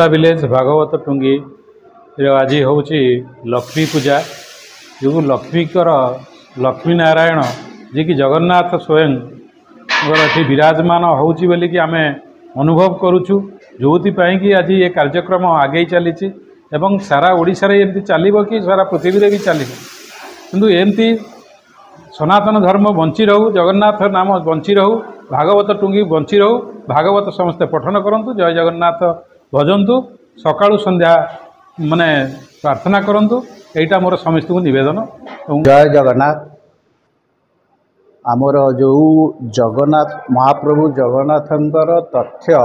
Village Bhagavat Tungi आज हूँ लक्ष्मी पूजा जो लक्ष्मीकर लक्ष्मी नारायण जी की जगन्नाथ स्वयं विराजमान होची बोली कि आमे अनुभव करुचु जो कि आज ये कार्यक्रम आगे चली एवं सारा ओडिशा रे एमती चलिबो कि सारा पृथ्वी रे भी चलिबो किंतु एमती सनातन धर्म बंची रहू जगन्नाथ नाम बंची रहू भागवत टुंगी बंची रहू भागवत समस्ते पठन करंतु जय जगन्नाथ भजंतु सकाळु संध्या माने प्रार्थना करंतु एटा मोर समस्त को निवेदन। जय जगन्नाथ। आमर जो जगन्नाथ महाप्रभु जगन्नाथंकर तथ्य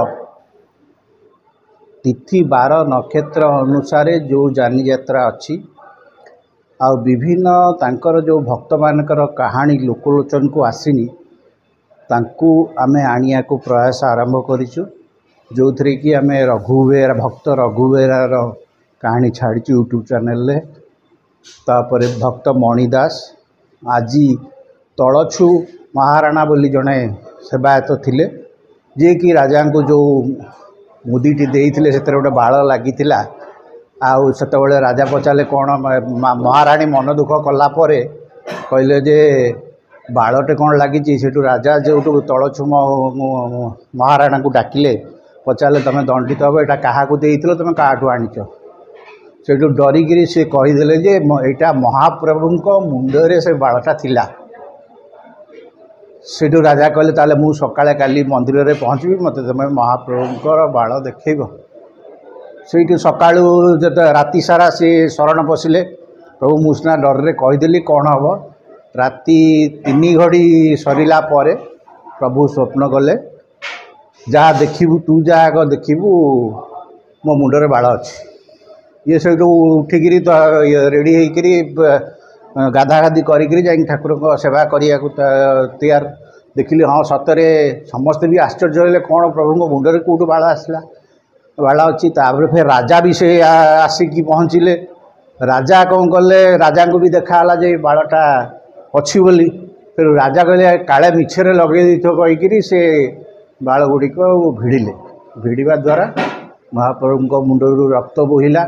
तिथि बार नक्षत्र अनुसार जो जानी यात्रा अच्छी आ विभिन्न तांकर जो भक्त मानकर कहानी लोकलोचन को आसीनी तांकू आमे आनिया को प्रयास आरंभ करिछु जो थरे कि आमे रघुवीर भक्त रघुवीरार कहानी छाड़ी यूट्यूब चैनल रे तापर भक्त मणिदास आज तलछु महाराणा बोली जड़े सेवायत थिले जे कि राजा को जो मुदीटी देइथिले सेतरे गोटे बाळ लागिथिला आउ सेतबेले राजा पचारे कौन महाराणी मन दुख कला परे कहले जे बाळटे कौन लगी से राजा जो तलछु महाराणा को डाकिले पचारे तुम दंडित हे यहाँ क्या देइथिलो तुम काठू आनिच से डरिकी से कहीदेले जे यहाँ महाप्रभुंको मुंडरे से बाळटा थिला से राजा कहले ताले मु सकाळे काली मंदिर रे पहुँचबी मत तुम महाप्रभुंकर बाळ देखैब से सकाळू जब राति सारा से शरण पशिले प्रभु मुसना डर रे कहीदेली कौन हम राति 3 घड़ी सरिला परे प्रभु स्वप्न गले जा देखिबू तू जा आग देखिबू मो मुंडरे बाळ अच्छी ये से उठिकी रेडी होकरी गाधा गाधी करी ठाकुर को सेवा करिया तैयार देखिली हाँ सतरे समस्ते भी आश्चर्य होले कौन प्रभु को मुंडरे कौटू बाळ आसला बाळ अच्छी तापर फिर राजा भी से आसिकी पहुँचले राजा कौन कले राजा को भी देखाला जे बाळटा अच्छी बोली फिर राजा कहले काले मिछरे लगे कहीकि से बाळ गुड़िक भिड़िले भिड़ा द्वारा महाप्रभु मुंडरू रक्त बोहिला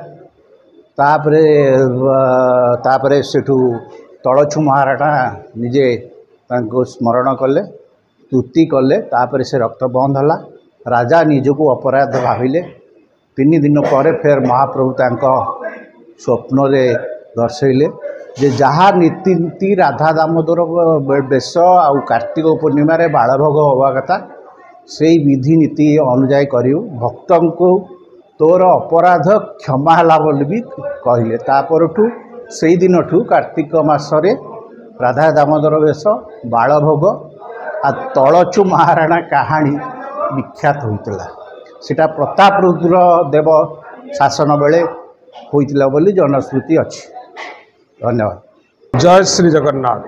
तापरे तापरे सेठू तलछु महाराणा निजे तांको स्मरण कले स्तुति कले तापरे से रक्त बंद होला राजा निजको अपराध भाविले 3 दिन पर फिर महाप्रभु तांको स्वप्न रे दर्शैले जे जहाँ नीति नीति राधा दामोदर बेश आ कार्तिक पूर्णिमा रे बालभोग हवा कथा से विधि नीति अनुजाई करियो भक्तों को तोर अपराध क्षमा है बोली भी कहले तापरठू से दिन ठू कार्तिक मासरे राधा दामोदर बेश बालभोग आ तलछु महाराणा कहानी विख्यात होता सेटा प्रतापरुद्र देव शासन बेले होइतिला बोली जनश्रुति अच्छी। धन्यवाद। जय श्री जगन्नाथ।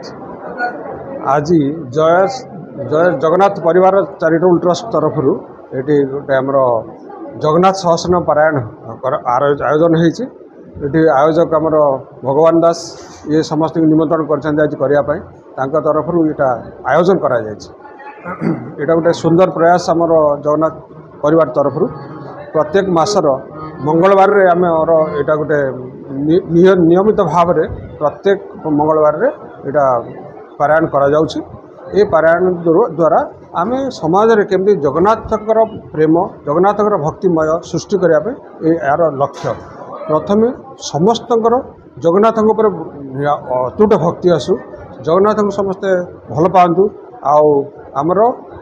आज जय जय जगन्नाथ परिवार चैरिटेबल ट्रस्ट तरफ ये गोटे आमर जगन्नाथ सहस्रनाम पारायण आयोजन होती आयोजक आमर भगवान दास ये समस्त निमंत्रण कर आज करने तरफ यहाँ आयोजन करा यहाँ गोटे सुंदर प्रयास आमर जगन्नाथ परिवार तरफ प्रत्येक मासर मंगलवार रे आम यहाँ गोटे नियमित भाव में प्रत्येक मंगलवार रे यहाँ पारायण करा जाउछि। ये पारायण द्वारा आम समाज रे केमती जगन्नाथकर प्रेम जगन्नाथकर भक्तिमय सृष्टि करने यार लक्ष्य प्रथम समस्तकर जगन्नाथ अतुट भक्ति आसु जगन्नाथ को समस्ते भल पातु आमर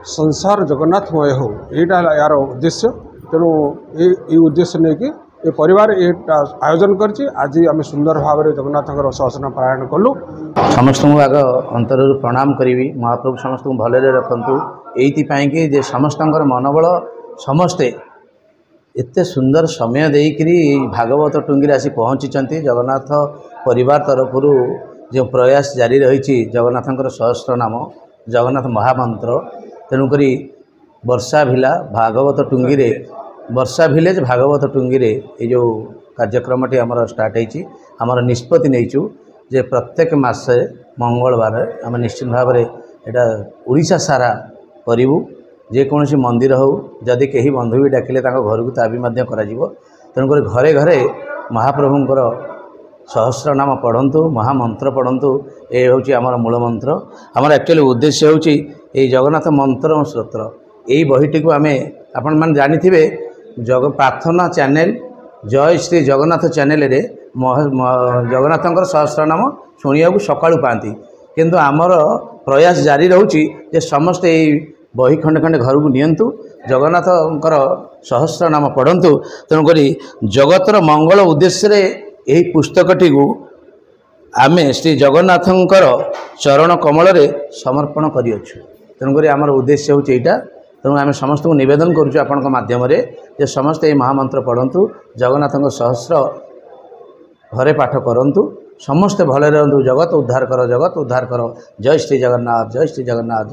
संसार जगन्नाथमय हो यहाँ यार उद्देश्य तेणु ये उद्देश्य नहीं कि ये परिवार ये आयोजन करछि। आज आम सुंदर भाव में जगन्नाथ सहस्रनाम पारायण कलु। समस्त आग अंतर प्रणाम करी महाप्रभु समस्त को भले रखु ये जे समस्त मनोबल समस्ते एते सुंदर समय देकरी भागवत टुंगी आसी पहुँची जगन्नाथ परिवार तरफ जो प्रयास जारी रही जगन्नाथ सहस्र नाम जगन्नाथ महामंत्र तेणुक वर्षा भिला भागवत टुंगी रे वर्षा भिलेज भागवत टुंगी रे ये जो कार्यक्रमटी आमर स्टार्ट होती आमर निष्पत्ति नहींचु जे प्रत्येक मासे मंगलवार आम निश्चित भाव में यहाँ ओडिशा सारा करूँ ଯେକୌଣସି ମନ୍ଦିର ହେଉ ଯଦି କେହି ବନ୍ଧୁ ବି ଡାକିଲେ ତାଙ୍କ ଘରକୁ ତା ବି ମଧ୍ୟ କରାଯିବ। ତେଣୁକରି ଘରେ ଘରେ ମହାପ୍ରଭୁଙ୍କର ସହସ୍ର ନାମ ପଢ଼ନ୍ତୁ, ମହାମନ୍ତ୍ର ପଢ଼ନ୍ତୁ। ଏ ହେଉଛି ଆମର ମୂଳ ମନ୍ତ୍ର। ଆମର ଆକ୍ଚୁଆଲି ଉଦ୍ଦେଶ୍ୟ ହେଉଛି ଏଇ ଜଗନ୍ନାଥ ମନ୍ତ୍ର ସ୍ତୋତ୍ର। ଏଇ ବହିଟିକୁ ଆମେ ଆପଣମାନେ ଜାଣିଥିବେ ପ୍ରାର୍ଥନା ଚ୍ୟାନେଲ ଜୟ ଶ୍ରୀ ଜଗନ୍ନାଥ ଚ୍ୟାନେଲରେ ଜଗନ୍ନାଥଙ୍କର ସହସ୍ର ନାମ ଶୁଣିବାକୁ ସକାଳୁ ପାଆନ୍ତି। କିନ୍ତୁ ଆମର ପ୍ରୟାସ ଜାରି ରହୁଛି ଯେ ସମସ୍ତେ ଏଇ ବହି ଖଣ୍ଡେ ଖଣ୍ଡେ ଘରକୁ ନିଅନ୍ତୁ, ଜଗନ୍ନାଥଙ୍କର ସହସ୍ର ନାମ ପଢ଼ନ୍ତୁ। ତେଣୁକରି ଜଗତର ମଙ୍ଗଳ ଉଦ୍ଦେଶ୍ୟରେ ଏହି ପୁସ୍ତକଟିକୁ ଆମେ ଶ୍ରୀ ଜଗନ୍ନାଥଙ୍କର ଚରଣ କମଳରେ ସମର୍ପଣ କରିଅଛୁ। ତେଣୁକରି ଆମର ଉଦ୍ଦେଶ୍ୟ ହେଉଛି ଏଇଟା। ତେଣୁ ଆମେ ସମସ୍ତଙ୍କୁ ନିବେଦନ କରୁଛୁ ଆପଣଙ୍କ ମାଧ୍ୟମରେ ଯେ ସମସ୍ତେ ଏହି ମହାମନ୍ତ୍ର ପଢ଼ନ୍ତୁ, ଜଗନ୍ନାଥଙ୍କ ସହସ୍ର ଘରେ ପାଠ କରନ୍ତୁ, ସମସ୍ତେ ଭଲରେ ରହନ୍ତୁ। ଜଗତ ଉଦ୍ଧାର କର, ଜଗତ ଉଦ୍ଧାର କର। ଜୟ ଶ୍ରୀ ଜଗନ୍ନାଥ, ଜୟ ଶ୍ରୀ ଜଗନ୍ନାଥ।